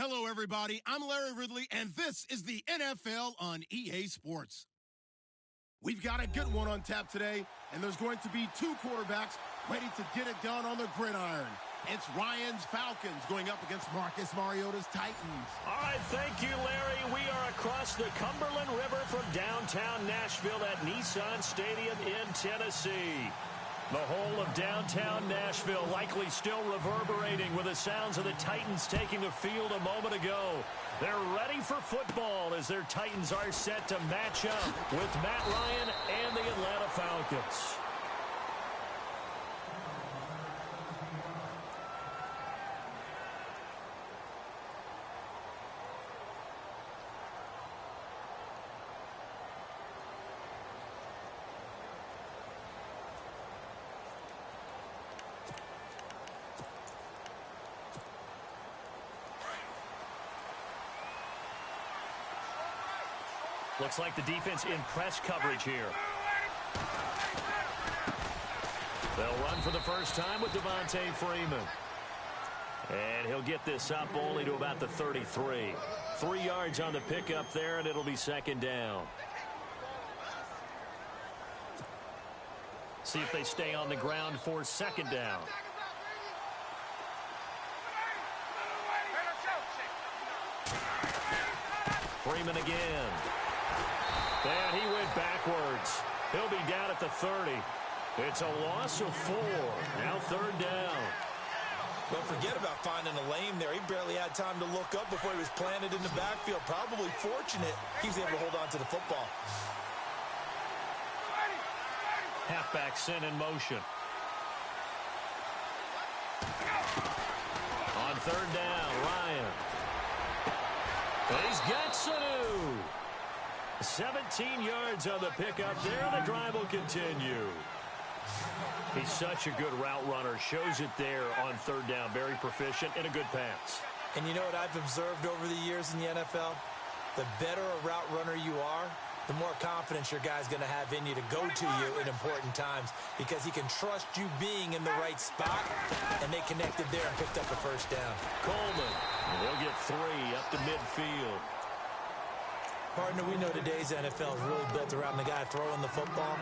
Hello, everybody. I'm Larry Ridley, and this is the NFL on EA Sports. We've got a good one on tap today, and there's going to be two quarterbacks ready to get it done on the gridiron. It's Ryan's Falcons going up against Marcus Mariota's Titans. All right, thank you, Larry. We are across the Cumberland River from downtown Nashville at Nissan Stadium in Tennessee. The whole of downtown Nashville likely still reverberating with the sounds of the Titans taking the field a moment ago. They're ready for football as their Titans are set to match up with Matt Ryan and the Atlanta Falcons. Looks like the defense in press coverage here. They'll run for the first time with Devontae Freeman. And he'll get this up only to about the 33. 3 yards on the pickup there, and it'll be second down. See if they stay on the ground for second down. Freeman again. And he went backwards. He'll be down at the 30. It's a loss of 4. Now third down. Don't forget about finding a lane there. He barely had time to look up before he was planted in the backfield. Probably fortunate he was able to hold on to the football. Halfback sent in motion. On third down, Ryan. And he's got Sanu. 17 yards on the pickup there, and the drive will continue. He's such a good route runner. Shows it there on third down. Very proficient and a good pass. And you know what I've observed over the years in the NFL? The better a route runner you are, the more confidence your guy's going to have in you to go to you in important times because he can trust you being in the right spot, and they connected there and picked up the first down. Coleman, he'll get 3 up to midfield. Partner, we know today's NFL is really built around the guy throwing the football.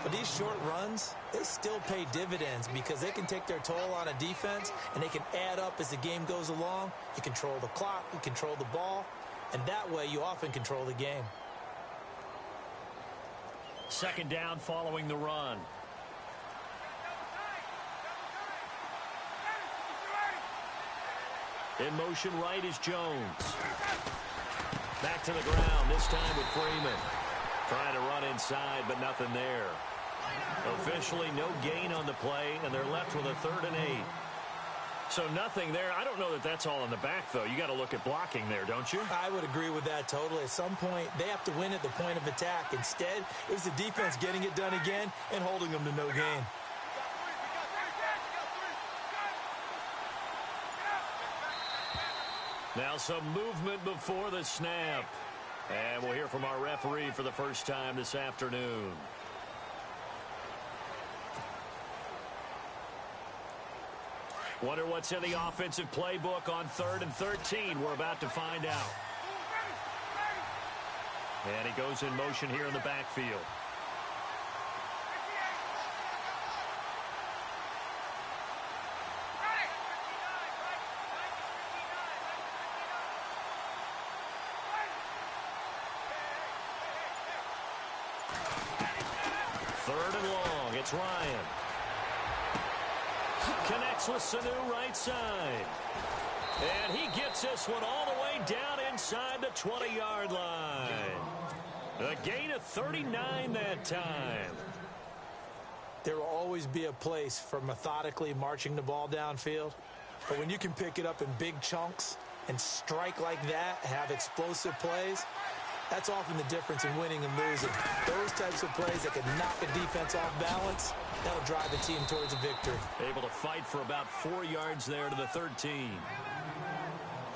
But these short runs, they still pay dividends because they can take their toll on a defense and they can add up as the game goes along. You control the clock, you control the ball, and that way you often control the game. Second down following the run. In motion right is Jones. Back to the ground, this time with Freeman. Trying to run inside, but nothing there. Officially no gain on the play, and they're left with a 3rd and 8. So nothing there. I don't know that that's all in the back, though. You got to look at blocking there, don't you? I would agree with that totally. At some point, they have to win at the point of attack. Instead, it was the defense getting it done again and holding them to no gain. Now some movement before the snap. And we'll hear from our referee for the first time this afternoon. Wonder what's in the offensive playbook on 3rd and 13. We're about to find out. And he goes in motion here in the backfield. It's Ryan. Connects with Sanu right side. And he gets this one all the way down inside the 20-yard line. A gain of 39 that time. There will always be a place for methodically marching the ball downfield. But when you can pick it up in big chunks and strike like that, have explosive plays, that's often the difference in winning and losing. Those types of plays that can knock a defense off balance, that'll drive the team towards a victory. Able to fight for about 4 yards there to the 13.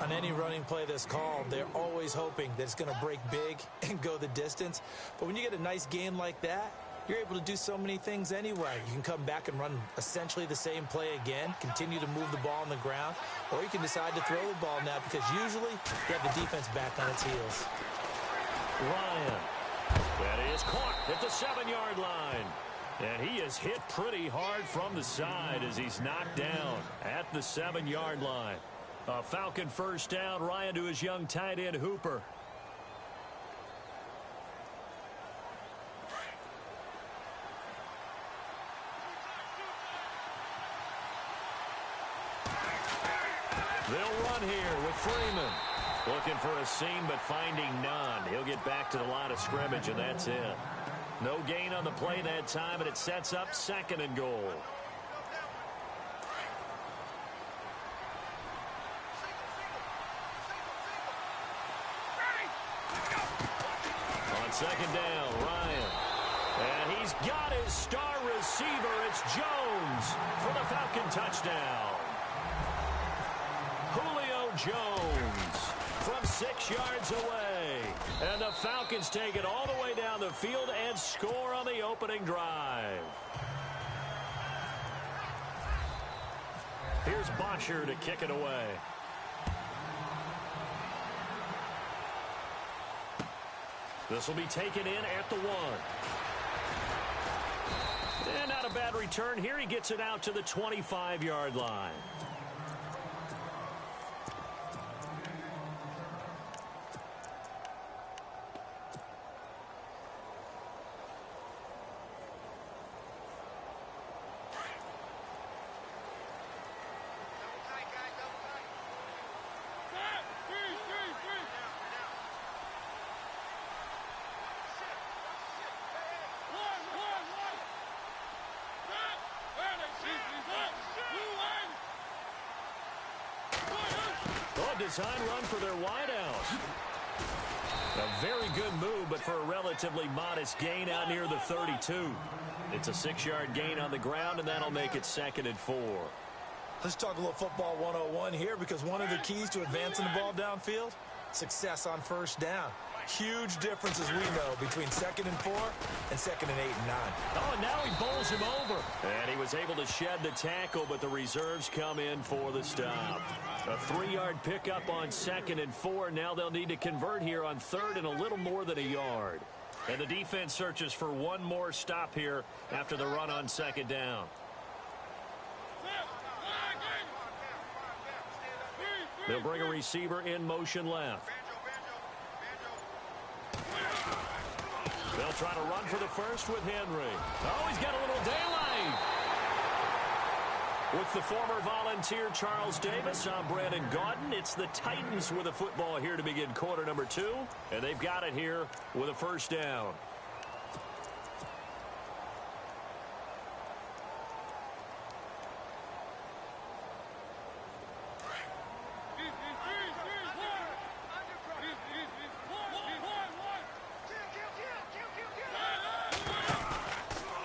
On any running play that's called, they're always hoping that it's going to break big and go the distance. But when you get a nice gain like that, you're able to do so many things anyway. You can come back and run essentially the same play again, continue to move the ball on the ground, or you can decide to throw the ball now because usually you have the defense back on its heels. Ryan. That is caught at the 7-yard line. And he is hit pretty hard from the side as he's knocked down at the 7-yard line. A Falcon first down. Ryan to his young tight end, Hooper. They'll run here with Freeman. Looking for a seam, but finding none. He'll get back to the line of scrimmage, and that's it. No gain on the play that time, and it sets up 2nd and goal. On 2nd down, Ryan. And he's got his star receiver. It's Jones for the Falcon touchdown. Julio Jones from 6 yards away. And the Falcons take it all the way down the field and score on the opening drive. Here's Bosher to kick it away. This will be taken in at the 1. And not a bad return here. He gets it out to the 25-yard line. Design run for their wideout. A very good move, but for a relatively modest gain out near the 32. It's a 6-yard gain on the ground, and that'll make it 2nd and 4. Let's talk a little football 101 here, because one of the keys to advancing the ball downfield, success on first down. Huge difference, as we know, between 2nd and 4 and 2nd and 8 and 9. Oh, and now he bowls him over. And he was able to shed the tackle, but the reserves come in for the stop. A 3-yard pickup on 2nd and 4. Now they'll need to convert here on 3rd and a little more than a yard. And the defense searches for one more stop here after the run on 2nd down. They'll bring a receiver in motion left. They'll try to run for the first with Henry. Oh, he's got a little daylight. With the former Volunteer Charles Davis, I'm Brandon Gaudin. It's the Titans with a football here to begin quarter number 2. And they've got it here with a first down.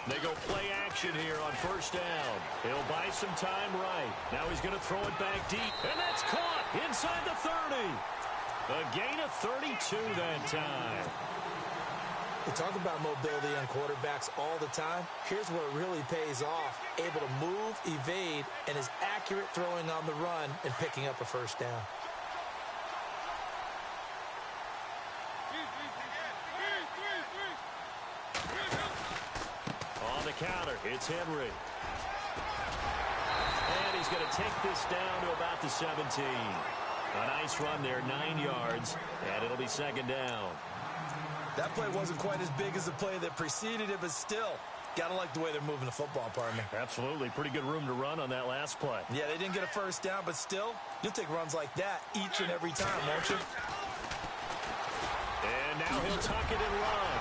They go play action here on first down. He'll buy some time right. Now he's going to throw it back deep. And that's caught inside the 30. A gain of 32 that time. We talk about mobility on quarterbacks all the time. Here's where it really pays off. Able to move, evade, and is accurate throwing on the run and picking up a first down. On the counter, it's Henry. And he's going to take this down to about the 17. A nice run there, 9 yards, and it'll be 2nd down. That play wasn't quite as big as the play that preceded it, but still, gotta like the way they're moving the football, partner. Absolutely. Pretty good room to run on that last play. Yeah, they didn't get a first down, but still, you'll take runs like that each and every time, won't you? And now he'll tuck it and run.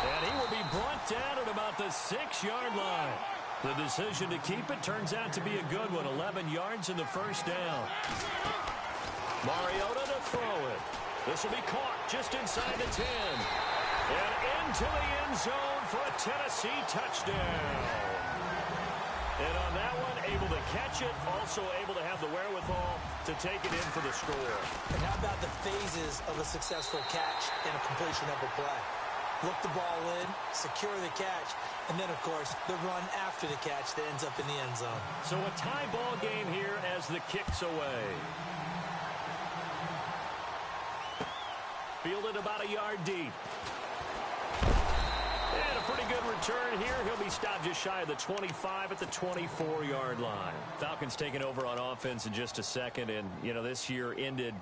And he will be brought down at about the 6-yard line. The decision to keep it turns out to be a good one. 11 yards in the first down. Mariota to throw it. This will be caught just inside the 10. And into the end zone for a Tennessee touchdown. And on that one, able to catch it, also able to have the wherewithal to take it in for the score. And how about the phases of a successful catch and a completion of a play? look the ball in, secure the catch, and then, of course, the run after the catch that ends up in the end zone. So a tie ball game here as the kick's away. Fielded about a yard deep. And a pretty good return here. He'll be stopped just shy of the 25 at the 24-yard line. Falcons taking over on offense in just a second. And, you know, this year ended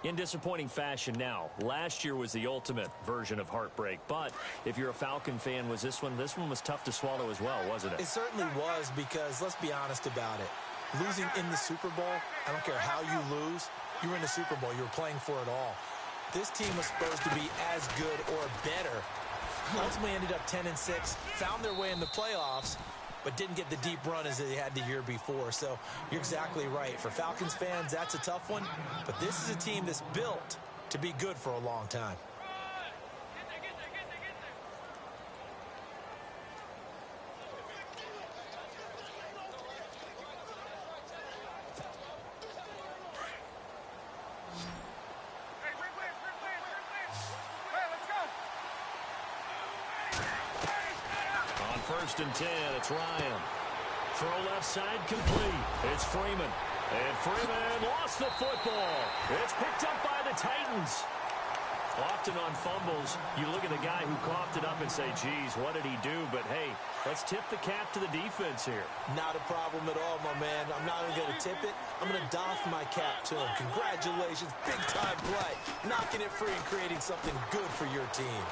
in disappointing fashion now. Last year was the ultimate version of heartbreak. But if you're a Falcon fan, was this one was tough to swallow as well, wasn't it? It certainly was because, let's be honest about it, losing in the Super Bowl, I don't care how you lose, you were in the Super Bowl. You were playing for it all. This team was supposed to be as good or better. Ultimately ended up 10-6, found their way in the playoffs, but didn't get the deep run as they had the year before. So you're exactly right. For Falcons fans, that's a tough one. But this is a team that's built to be good for a long time. First and 10, it's Ryan. Throw left side complete. It's Freeman. And Freeman lost the football. It's picked up by the Titans. Often on fumbles, you look at the guy who coughed it up and say, geez, what did he do? But, hey, let's tip the cap to the defense here. Not a problem at all, my man. I'm not even going to tip it. I'm going to doff my cap to him. Congratulations. Big-time play. Knocking it free and creating something good for your team.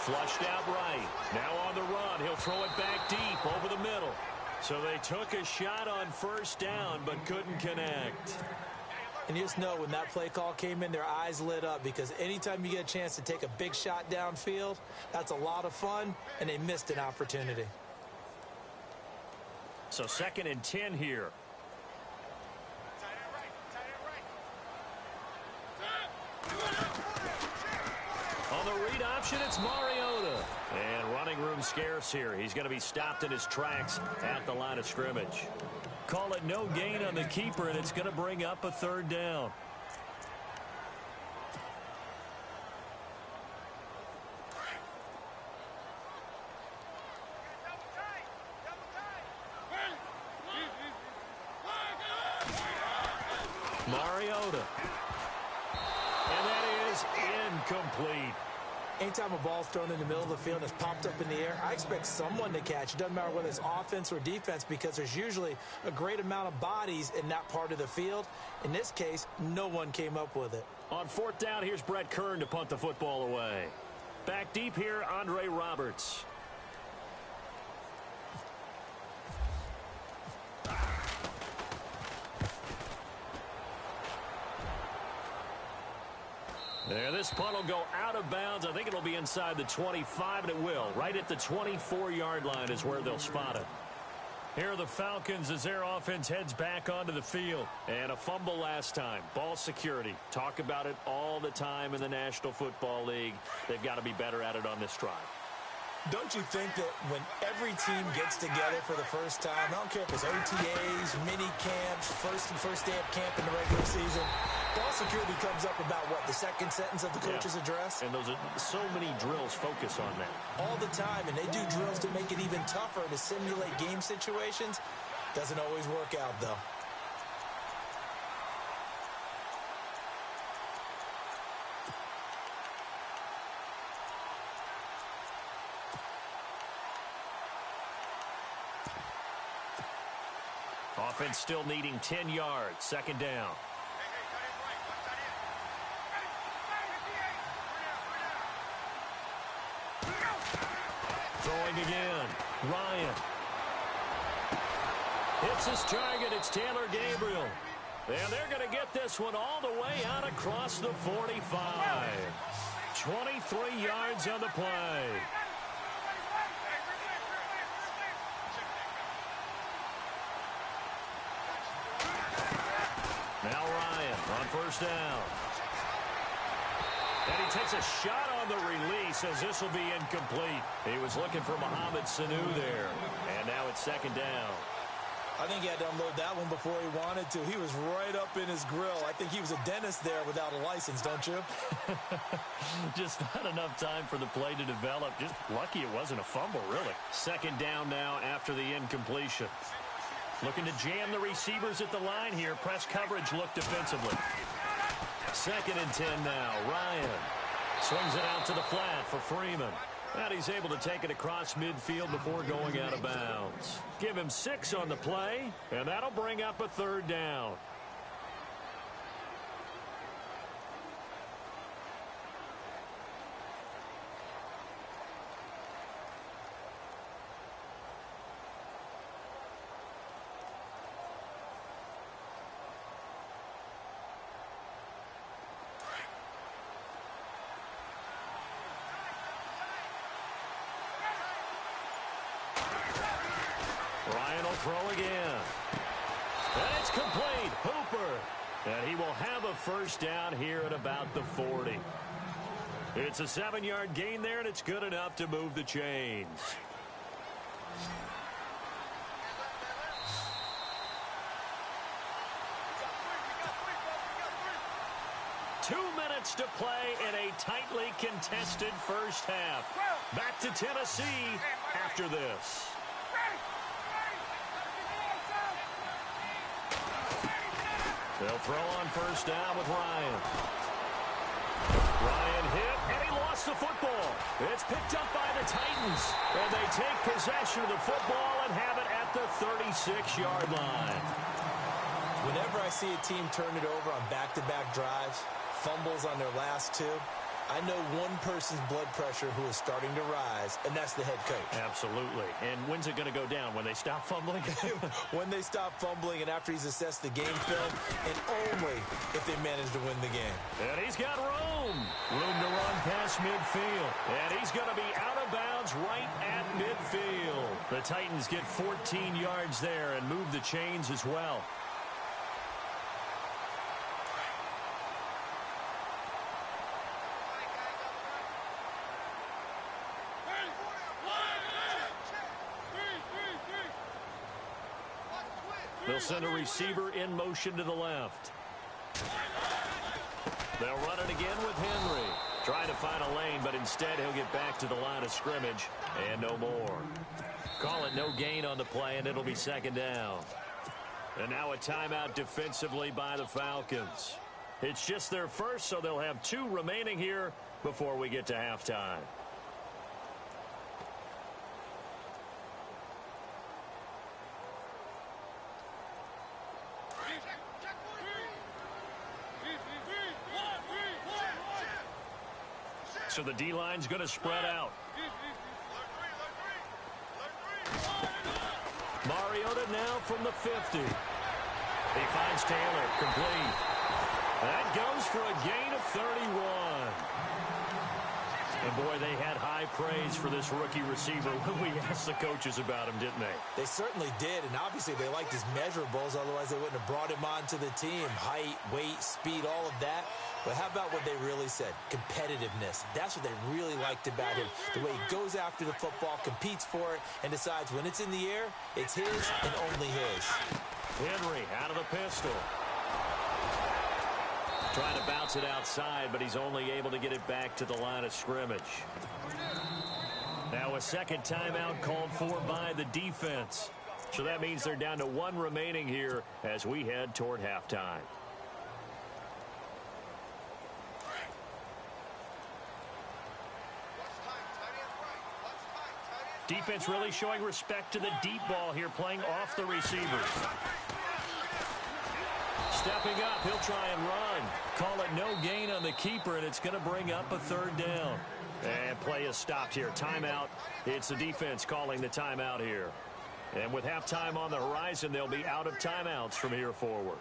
Flushed out right. Now on the run. He'll throw it back deep over the middle. So they took a shot on first down but couldn't connect. And you just know when that play call came in, their eyes lit up because anytime you get a chance to take a big shot downfield, that's a lot of fun, and they missed an opportunity. So 2nd and 10 here. On the read option, it's Mariota. And running room scarce here. He's going to be stopped in his tracks at the line of scrimmage. Call it no gain on the keeper, and it's going to bring up a 3rd down. Mariota. And that is incomplete. Anytime a ball's thrown in the middle of the field and it's popped up in the air, I expect someone to catch. It doesn't matter whether it's offense or defense because there's usually a great amount of bodies in that part of the field. In this case, no one came up with it. On 4th down, here's Brett Kern to punt the football away. Back deep here, Andre Roberts. There, this punt will go out of bounds. I think it'll be inside the 25, and it will. Right at the 24-yard line is where they'll spot it. Here are the Falcons as their offense heads back onto the field. And a fumble last time. Ball security. Talk about it all the time in the National Football League. They've got to be better at it on this drive. Don't you think that when every team gets together for the first time, I don't care if it's OTAs, mini camps, first day of camp in the regular season, ball security comes up about, what, the second sentence of the coach's address? And those are so many drills focus on that. All the time, and they do drills to make it even tougher to simulate game situations. Doesn't always work out, though. Offense still needing 10 yards. 2nd down. Throwing again. Ryan. Hits his target. It's Taylor Gabriel. And they're going to get this one all the way out across the 45. 23 yards on the play. Now Ryan on first down. And he takes a shot on the release as this will be incomplete. He was looking for Mohamed Sanu there. And now it's 2nd down. I think he had to unload that one before he wanted to. He was right up in his grill. I think he was a dentist there without a license, don't you? Just not enough time for the play to develop. Just lucky it wasn't a fumble, really. Second down now after the incompletion. Looking to jam the receivers at the line here. Press coverage look defensively. Second and 10 now. Ryan swings it out to the flat for Freeman. And he's able to take it across midfield before going out of bounds. Give him 6 on the play, and that'll bring up a third down. Ryan will throw again. And it's complete. Hooper. And he will have a first down here at about the 40. It's a 7-yard gain there, and it's good enough to move the chains. To play in a tightly contested first half. Back to Tennessee after this. They'll throw on first down with Ryan. Ryan hit, and he lost the football. It's picked up by the Titans, and they take possession of the football and have it at the 36-yard line. Whenever I see a team turn it over on back-to-back drives, fumbles on their last 2, I know one person's blood pressure who is starting to rise, and that's the head coach. Absolutely. And when's it going to go down? When they stop fumbling? When they stop fumbling and after he's assessed the game film, and only if they manage to win the game. And he's got room. Room to run past midfield. And he's going to be out of bounds right at midfield. The Titans get 14 yards there and move the chains as well. They'll send a receiver in motion to the left. They'll run it again with Henry. Trying to find a lane, but instead he'll get back to the line of scrimmage. And no more. Call it no gain on the play, and it'll be second down. And now a timeout defensively by the Falcons. It's just their first, so they'll have 2 remaining here before we get to halftime. So the D-line's going to spread out. Mariota now from the 50. He finds Taylor, complete. That goes for a gain of 31. And boy, they had high praise for this rookie receiver when we asked the coaches about him, didn't they? They certainly did, and obviously they liked his measurables, otherwise they wouldn't have brought him onto the team. Height, weight, speed, all of that. But how about what they really said? Competitiveness. That's what they really liked about him. The way he goes after the football, competes for it, and decides when it's in the air, it's his and only his. Henry out of the pistol. Trying to bounce it outside, but he's only able to get it back to the line of scrimmage. Now a second timeout called for by the defense. So that means they're down to 1 remaining here as we head toward halftime. Defense really showing respect to the deep ball here, playing off the receivers. Stepping up, he'll try and run. Call it no gain on the keeper, and it's going to bring up a third down. And play is stopped here. Timeout. It's the defense calling the timeout here. And with halftime on the horizon, they'll be out of timeouts from here forward.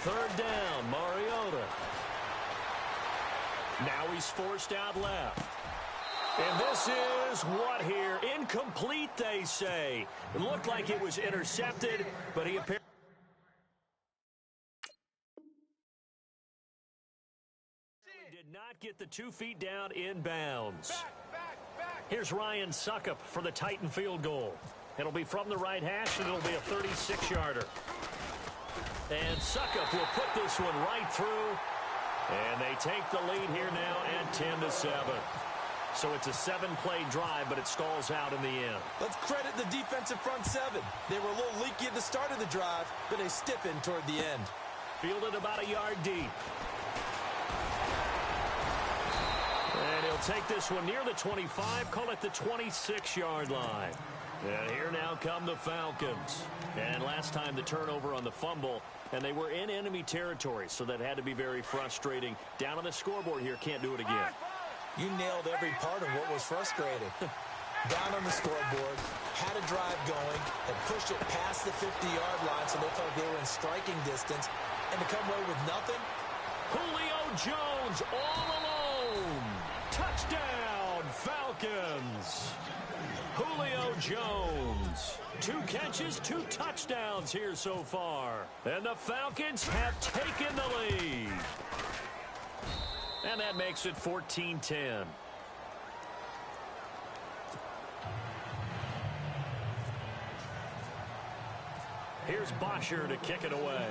Third down, Mariota. Now he's forced out left. And this is what here? Incomplete, they say. It looked like it was intercepted, but he apparently did not get the 2 feet down in bounds. Here's Ryan Suckup for the Titan field goal. It'll be from the right hash, and it'll be a 36-yarder. And Suckup will put this one right through. And they take the lead here now at 10-7. So it's a 7-play drive, but it stalls out in the end. Let's credit the defensive front seven. They were a little leaky at the start of the drive, but they stiffened toward the end. Fielded about a yard deep. And he'll take this one near the 25, call it the 26-yard line. And here now come the Falcons. And last time the turnover on the fumble, and they were in enemy territory, so that had to be very frustrating. Down on the scoreboard here, can't do it again. You nailed every part of what was frustrating. Down on the scoreboard, had a drive going, and pushed it past the 50-yard line so they felt they were in striking distance, and to come away with nothing. Julio Jones all alone. Touchdown, Falcons. Julio Jones. 2 catches, 2 touchdowns here so far. And the Falcons have taken the lead. And that makes it 14-10. Here's Bosher to kick it away.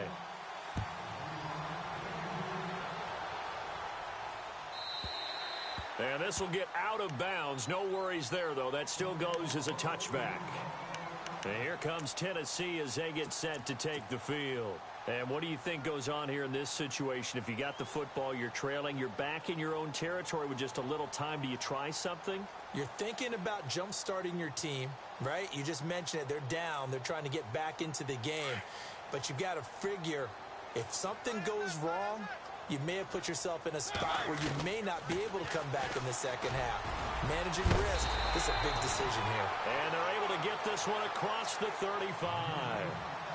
And this will get out of bounds. No worries there, though. That still goes as a touchback. And here comes Tennessee as they get set to take the field. And what do you think goes on here in this situation? If you got the football, you're trailing, you're back in your own territory with just a little time. Do you try something? You're thinking about jump-starting your team, right? You just mentioned it. They're down. They're trying to get back into the game. But you've got to figure if something goes wrong, you may have put yourself in a spot where you may not be able to come back in the second half. Managing risk is a big decision here. And they're able to get this one across the 35.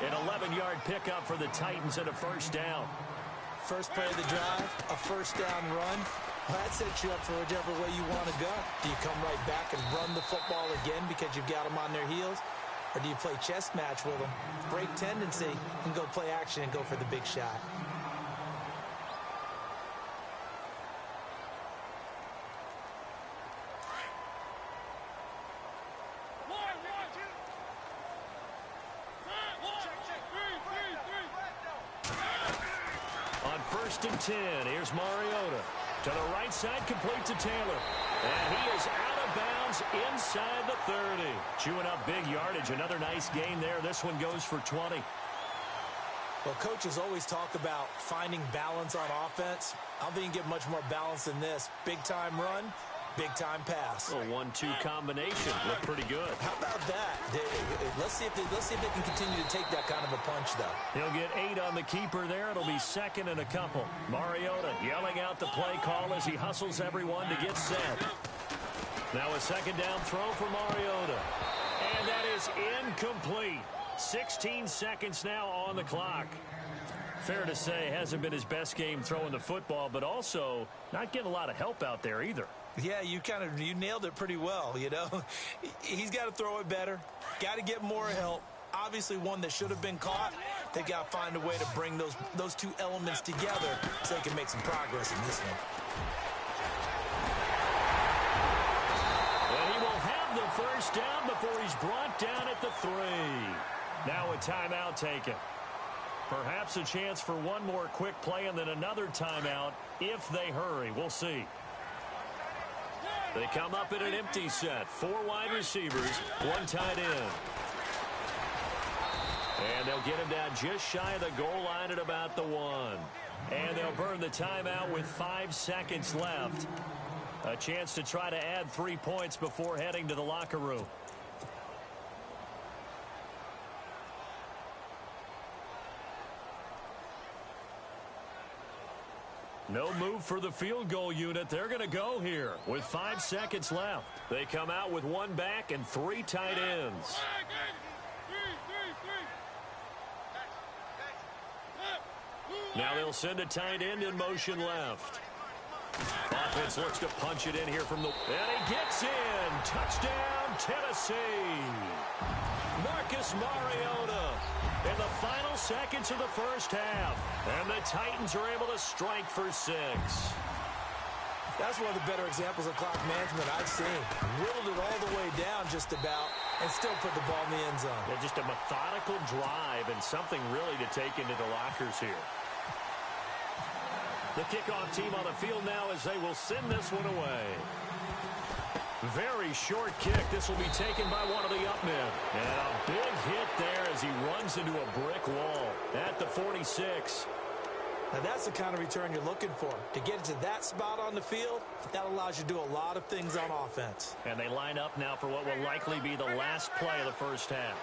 An 11-yard pickup for the Titans and a first down. First play of the drive, a first down run. That sets you up for whichever way you want to go. Do you come right back and run the football again because you've got them on their heels? Or do you play chess match with them, break tendency, and go play action and go for the big shot? And 10. Here's Mariota. To the right side, complete to Taylor. And he is out of bounds inside the 30. Chewing up big yardage. Another nice gain there. This one goes for 20. Well, coaches always talk about finding balance on offense. I don't think you can get much more balance than this. Big-time run, big-time pass. A 1-2 combination. Looked pretty good. How about that? Let's see if they can continue to take that kind of a punch, though. He'll get 8 on the keeper there. It'll be second and a couple. Mariota yelling out the play call as he hustles everyone to get set. Now a second down throw for Mariota. And that is incomplete. 16 seconds now on the clock. Fair to say, hasn't been his best game throwing the football, but also not getting a lot of help out there either. Yeah, you nailed it pretty well, you know. He's got to throw it better. Got to get more help. Obviously one that should have been caught. They got to find a way to bring those two elements together so they can make some progress in this one. And he will have the first down before he's brought down at the 3. Now a timeout taken. Perhaps a chance for one more quick play and then another timeout if they hurry. We'll see. They come up in an empty set. 4 wide receivers, 1 tight end. And they'll get him down just shy of the goal line at about the 1. And they'll burn the timeout with 5 seconds left. A chance to try to add 3 points before heading to the locker room. No move for the field goal unit. They're going to go here with 5 seconds left. They come out with 1 back and 3 tight ends. Now they'll send a tight end in motion left. Offense looks to punch it in here from the... And he gets in. Touchdown, Tennessee. Marcus Mariota in the final seconds of the first half. And the Titans are able to strike for 6. That's one of the better examples of clock management I've seen. Whittled it all the way down just about and still put the ball in the end zone. Yeah, just a methodical drive and something really to take into the lockers here. The kickoff team on the field now as they will send this one away. Very short kick. This will be taken by one of the up men. And a big hit there as he runs into a brick wall at the 46. Now, that's the kind of return you're looking for. To get into that spot on the field, that allows you to do a lot of things on offense. And they line up now for what will likely be the last play of the first half.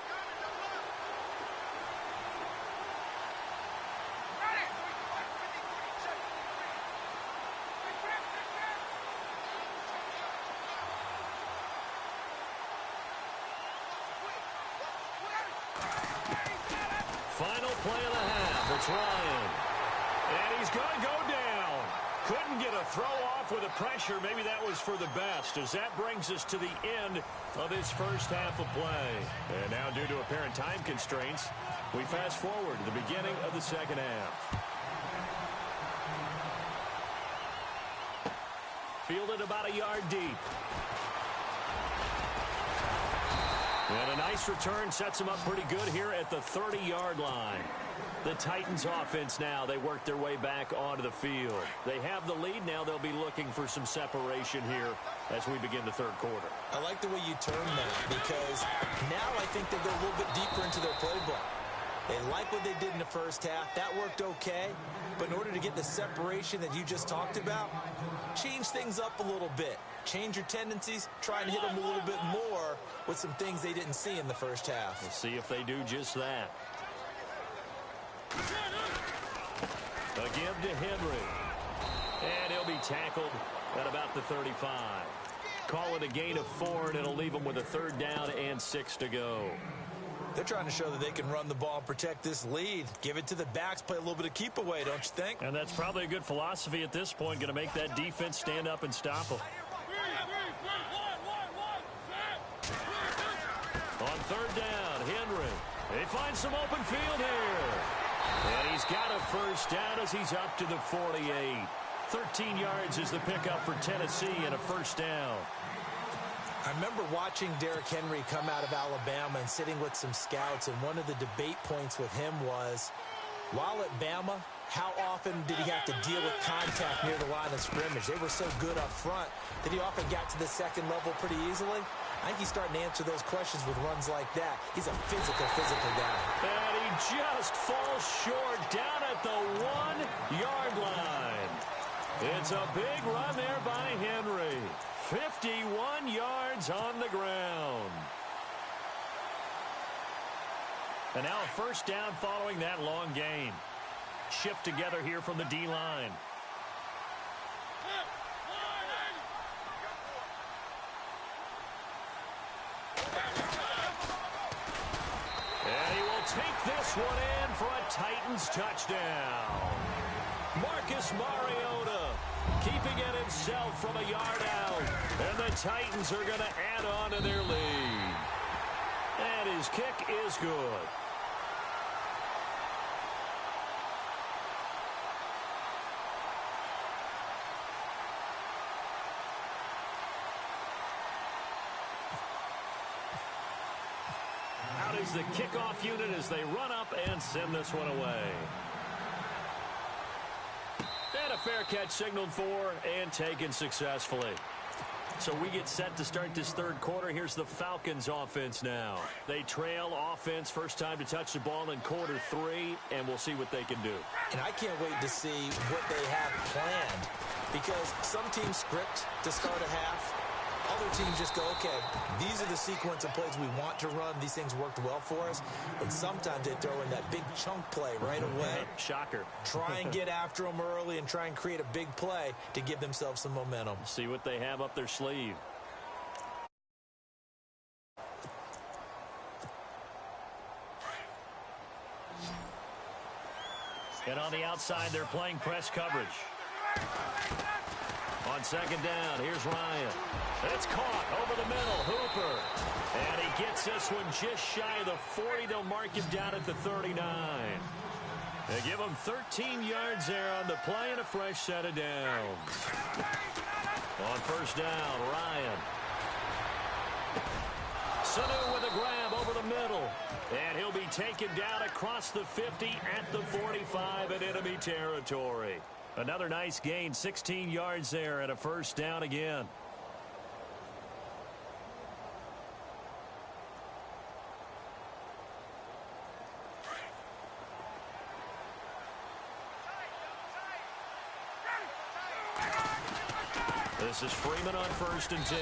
Final play of the half. It's Ryan. And he's going to go down. Couldn't get a throw off with the pressure. Maybe that was for the best, as that brings us to the end of this first half of play. And now, due to apparent time constraints, we fast forward to the beginning of the second half. Fielded about a yard deep. And a nice return sets them up pretty good here at the 30-yard line. The Titans offense now, they work their way back onto the field. They have the lead now. They'll be looking for some separation here as we begin the third quarter. I like the way you turn that, because now I think they go a little bit deeper into their playbook. They like what they did in the first half. That worked okay. But in order to get the separation that you just talked about, change things up a little bit. Change your tendencies. Try and hit them a little bit more with some things they didn't see in the first half. We'll see if they do just that. A give to Henry. And he'll be tackled at about the 35. Call it a gain of 4, and it'll leave them with a 3rd down and 6 to go. They're trying to show that they can run the ball and protect this lead. Give it to the backs, play a little bit of keep away, don't you think? And that's probably a good philosophy at this point, going to make that defense stand up and stop them. On 3rd down, Henry. They find some open field here. And he's got a 1st down as he's up to the 48. 13 yards is the pickup for Tennessee and a 1st down. I remember watching Derrick Henry come out of Alabama and sitting with some scouts, and one of the debate points with him was, while at Bama, how often did he have to deal with contact near the line of scrimmage? They were so good up front that he often got to the second level pretty easily. I think he's starting to answer those questions with runs like that. He's a physical guy. And he just falls short down at the 1-yard line. It's a big run there by Henry. 51 yards on the ground. And now a 1st down following that long gain. Shift together here from the D-line. And he will take this one in for a Titans touchdown. Marcus Mariota keeping it himself from a yard out. And the Titans are going to add on to their lead. And his kick is good. Out is the kickoff unit as they run up and send this one away. And a fair catch signaled for and taken successfully. So we get set to start this 3rd quarter. Here's the Falcons offense now. They trail offense, first time to touch the ball in quarter 3, and we'll see what they can do. And I can't wait to see what they have planned, because some teams script to start a half. Other teams just go, okay, these are the sequence of plays we want to run. These things worked well for us. And sometimes they throw in that big chunk play right away. Shocker. Try and get after them early and try and create a big play to give themselves some momentum. See what they have up their sleeve. And on the outside, they're playing press coverage. On second down, here's Ryan. It's caught over the middle. Hooper. And he gets this one just shy of the 40. They'll mark him down at the 39. They give him 13 yards there on the play and a fresh set of downs. On first down, Ryan. Sanu with a grab over the middle. And he'll be taken down across the 50 at the 45 in enemy territory. Another nice gain, 16 yards there and a first down again. This is Freeman on first and 10.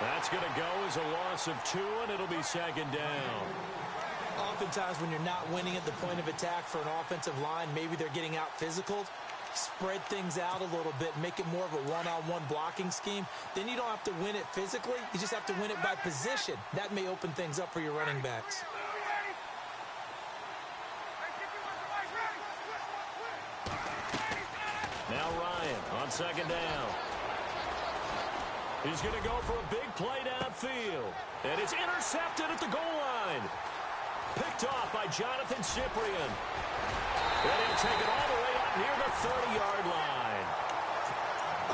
That's going to go as a loss of 2, and it'll be second down. Oftentimes when you're not winning at the point of attack for an offensive line, maybe they're getting out physical. Spread things out a little bit, make it more of a one-on-one blocking scheme. Then you don't have to win it physically. You just have to win it by position. That may open things up for your running backs. Now Ryan on second down. He's going to go for a big play downfield. And it's intercepted at the goal line. Picked off by Jonathan Cyprien. And he'll take it all the way up near the 30-yard line.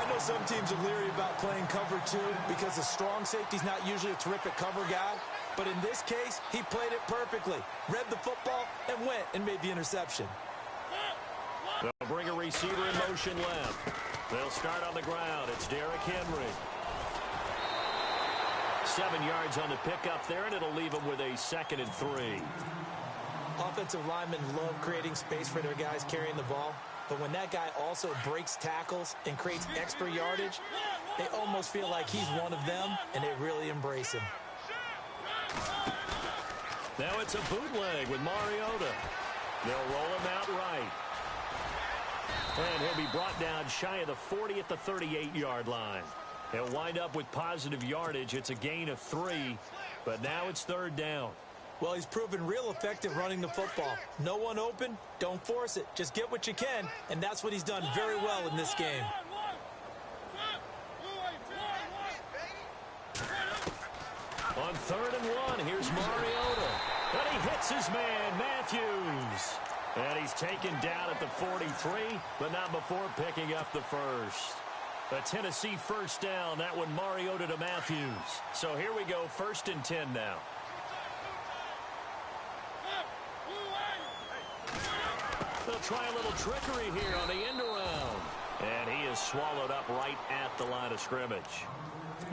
I know some teams are leery about playing cover 2 because the strong safety's not usually a terrific cover guy. But in this case, he played it perfectly. Read the football and went and made the interception. They'll bring a receiver in motion left. They'll start on the ground. It's Derrick Henry. 7 yards on the pickup there, and it'll leave him with a 2nd and 3. Offensive linemen love creating space for their guys carrying the ball. But when that guy also breaks tackles and creates extra yardage, they almost feel like he's one of them, and they really embrace him. Now it's a bootleg with Mariota. They'll roll him out right. And he'll be brought down shy of the 40 at the 38-yard line. He'll wind up with positive yardage. It's a gain of 3, but now it's 3rd down. Well, he's proven real effective running the football. No one open, don't force it. Just get what you can, and that's what he's done very well in this game. On 3rd and 1, here's Mariota. And he hits his man, Matthews. And he's taken down at the 43, but not before picking up the first. A Tennessee first down. That one Mariota to Matthews. So here we go, 1st and 10 now. They'll try a little trickery here on the end around. And he is swallowed up right at the line of scrimmage.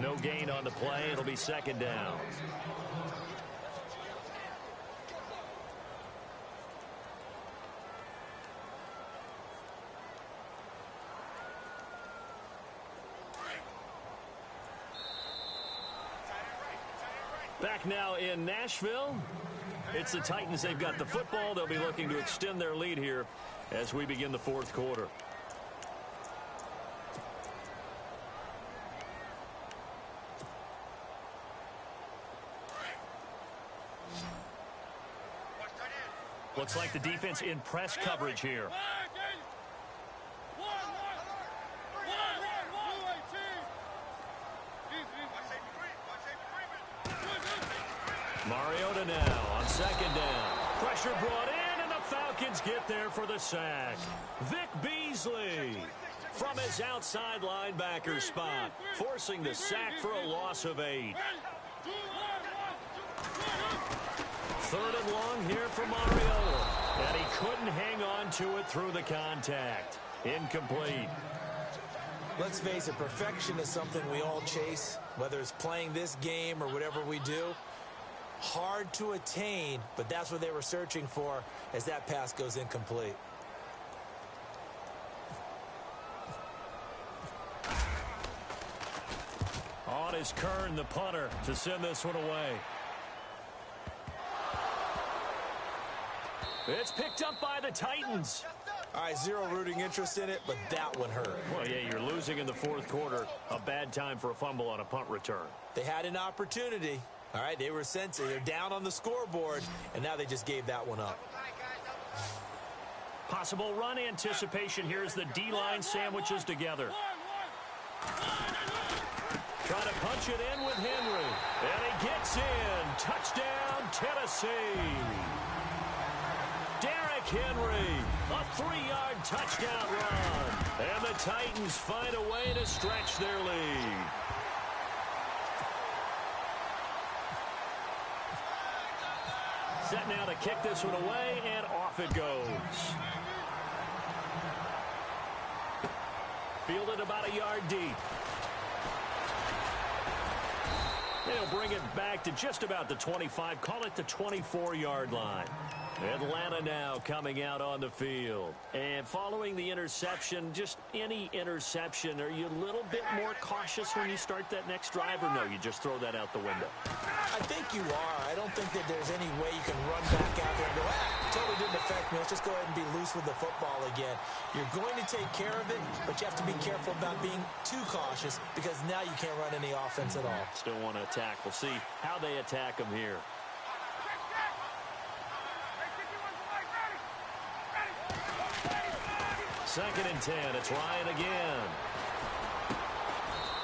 No gain on the play. It'll be 2nd down. Back now in Nashville. It's the Titans. They've got the football. They'll be looking to extend their lead here as we begin the 4th quarter. Looks like the defense in press coverage here. Mariota now on 2nd down. Pressure brought in, and the Falcons get there for the sack. Vic Beasley from his outside linebacker spot, forcing the sack for a loss of 8. 3rd and long here for Mariota. And he couldn't hang on to it through the contact. Incomplete. Let's face it, perfection is something we all chase, whether it's playing this game or whatever we do. Hard to attain, but that's what they were searching for as that pass goes incomplete. On is Kern, the punter, to send this one away. It's picked up by the Titans. All right, zero rooting interest in it, but that one hurt. Well, yeah, you're losing in the 4th quarter. A bad time for a fumble on a punt return. They had an opportunity. All right, they were sensing. They're down on the scoreboard, and now they just gave that one up. Possible run anticipation here as the D-line sandwiches together. Trying to punch it in with Henry. And he gets in. Touchdown, Tennessee. Derrick Henry, a 3-yard touchdown run. And the Titans find a way to stretch their lead. Set now to kick this one away, and off it goes. Fielded about a yard deep. They'll bring it back to just about the 25. Call it the 24-yard line. Atlanta now coming out on the field. And following the interception, just any interception, are you a little bit more cautious when you start that next drive, or no, you just throw that out the window? I think you are. I don't think that there's any way you can run back out there and go, totally didn't affect me. Let's just go ahead and be loose with the football again. You're going to take care of it, but you have to be careful about being too cautious because now you can't run any offense at all. Still want to attack. We'll see how they attack them here. Second and 10. It's Ryan again.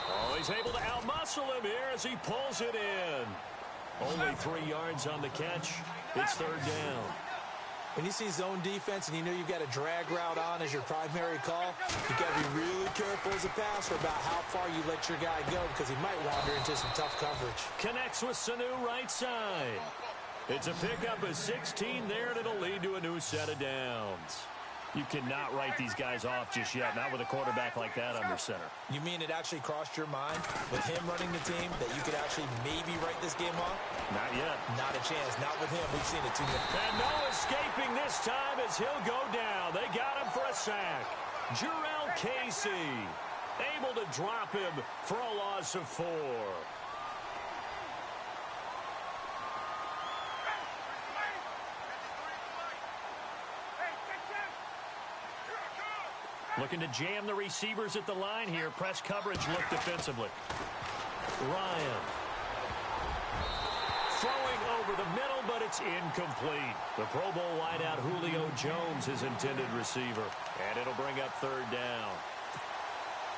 Oh, he's able to outmuscle him here as he pulls it in. Only 3 yards on the catch. It's third down. When you see zone defense and you know you've got a drag route on as your primary call, you've got to be really careful as a passer about how far you let your guy go because he might wander into some tough coverage. Connects with Sanu right side. It's a pickup of 16 there, and it'll lead to a new set of downs. You cannot write these guys off just yet, not with a quarterback like that under center. You mean it actually crossed your mind with him running the team that you could actually maybe write this game off? Not yet. Not a chance. Not with him. We've seen it too many. And no escaping this time as he'll go down. They got him for a sack. Jarrell Casey able to drop him for a loss of 4. Looking to jam the receivers at the line here. Press coverage look defensively. Ryan. Throwing over the middle, but it's incomplete. The Pro Bowl wideout Julio Jones, his intended receiver. And it'll bring up third down.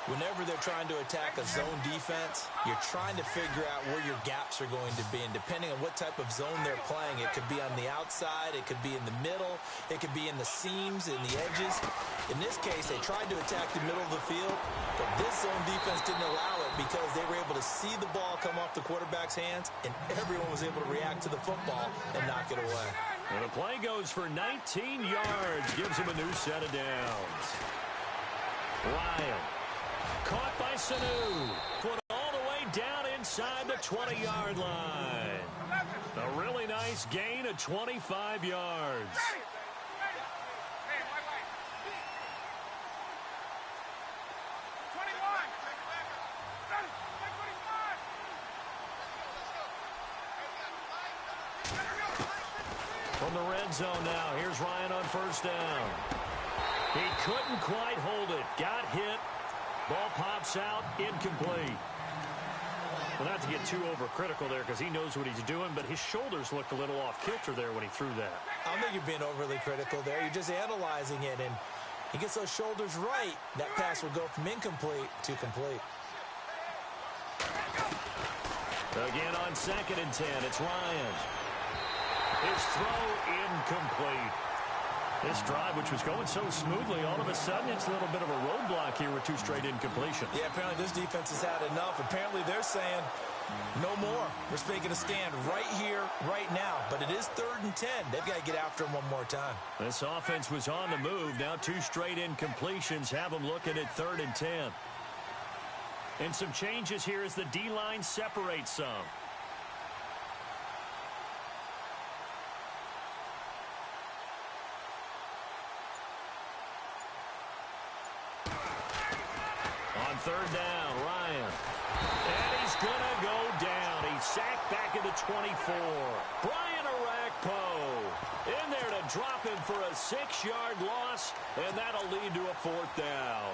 Whenever they're trying to attack a zone defense, you're trying to figure out where your gaps are going to be. And depending on what type of zone they're playing, it could be on the outside, it could be in the middle, it could be in the seams, in the edges. In this case, they tried to attack the middle of the field, but this zone defense didn't allow it because they were able to see the ball come off the quarterback's hands, and everyone was able to react to the football and knock it away. And the play goes for 19 yards, gives him a new set of downs. Ryan. Caught by Sanu. Put all the way down inside the 20-yard line. A really nice gain of 25 yards. From the red zone now, here's Ryan on first down. He couldn't quite hold it. Got hit. Ball pops out, incomplete. Well, not to get too overcritical there because he knows what he's doing, but his shoulders looked a little off kilter there when he threw that. I don't think you're being overly critical there. You're just analyzing it, and he gets those shoulders right. That pass will go from incomplete to complete. Again on second and 10, it's Ryan. His throw incomplete. This drive, which was going so smoothly, all of a sudden it's a little bit of a roadblock here with 2 straight incompletions. Yeah, apparently this defense has had enough. Apparently they're saying, no more. We're making a stand right here, right now. But it is third and 10. They've got to get after him one more time. This offense was on the move. Now 2 straight incompletions have them looking at third and 10. And some changes here as the D-line separates some. On third down, Ryan. And he's going to go down. He's sacked back at the 24. Brian Arakpo in there to drop him for a 6-yard loss, and that'll lead to a 4th down.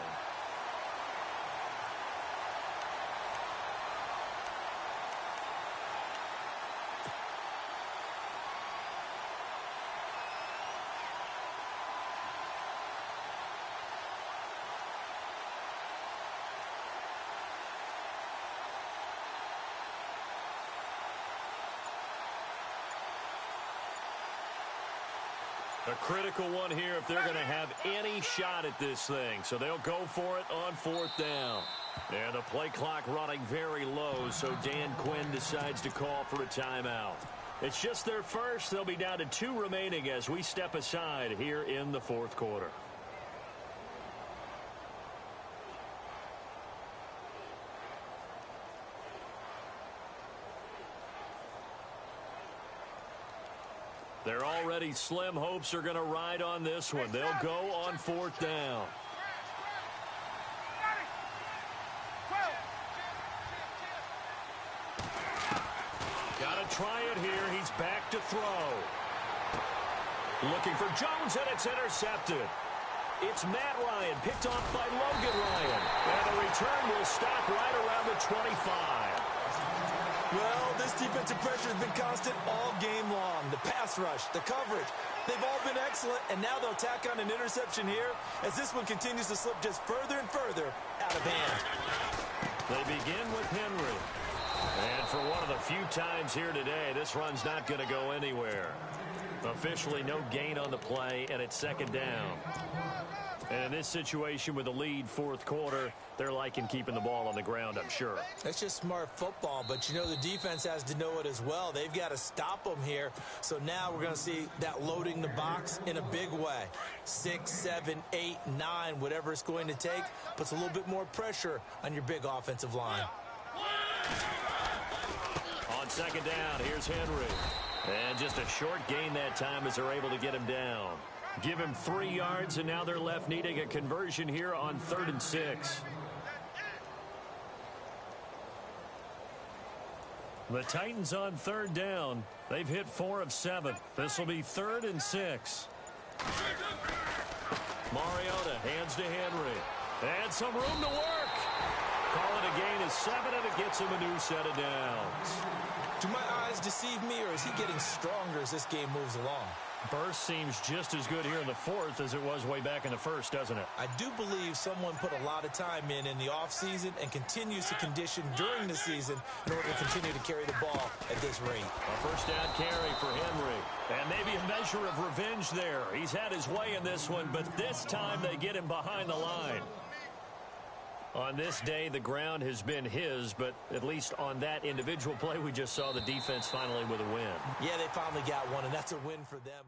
A critical one here if they're going to have any shot at this thing. So they'll go for it on 4th down. And the play clock running very low, so Dan Quinn decides to call for a timeout. It's just their first. They'll be down to 2 remaining as we step aside here in the 4th quarter. Their already slim hopes are going to ride on this one. They'll go on 4th down. Got to try it here. He's back to throw. Looking for Jones, and it's intercepted. It's Matt Ryan, picked off by Logan Ryan. And the return will stop right around the 25. Well, this defensive pressure has been constant all game long. The pass rush, the coverage, they've all been excellent, and now they'll tack on an interception here as this one continues to slip just further and further out of hand. They begin with Henry. And for one of the few times here today, this run's not going to go anywhere. Officially no gain on the play, and it's 2nd down. And in this situation with the lead 4th quarter, they're liking keeping the ball on the ground, I'm sure. That's just smart football, but you know the defense has to know it as well. They've got to stop them here. So now we're going to see that loading the box in a big way. 6, 7, 8, 9, whatever it's going to take, puts a little bit more pressure on your big offensive line. On 2nd down, here's Henry. And just a short gain that time as they're able to get him down. Give him 3 yards, and now they're left needing a conversion here on 3rd and 6. The Titans on 3rd down. They've hit 4 of 7. This will be 3rd and 6. Mariota hands to Henry. And some room to work. Call it a gain of 7, and it gets him a new set of downs. Do my eyes deceive me, or is he getting stronger as this game moves along? Burst seems just as good here in the 4th as it was way back in the 1st, doesn't it? I do believe someone put a lot of time in the offseason and continues to condition during the season in order to continue to carry the ball at this rate. A 1st down carry for Henry. And maybe a measure of revenge there. He's had his way in this one, but this time they get him behind the line. On this day, the ground has been his, but at least on that individual play, we just saw the defense finally with a win. Yeah, they finally got one, and that's a win for them.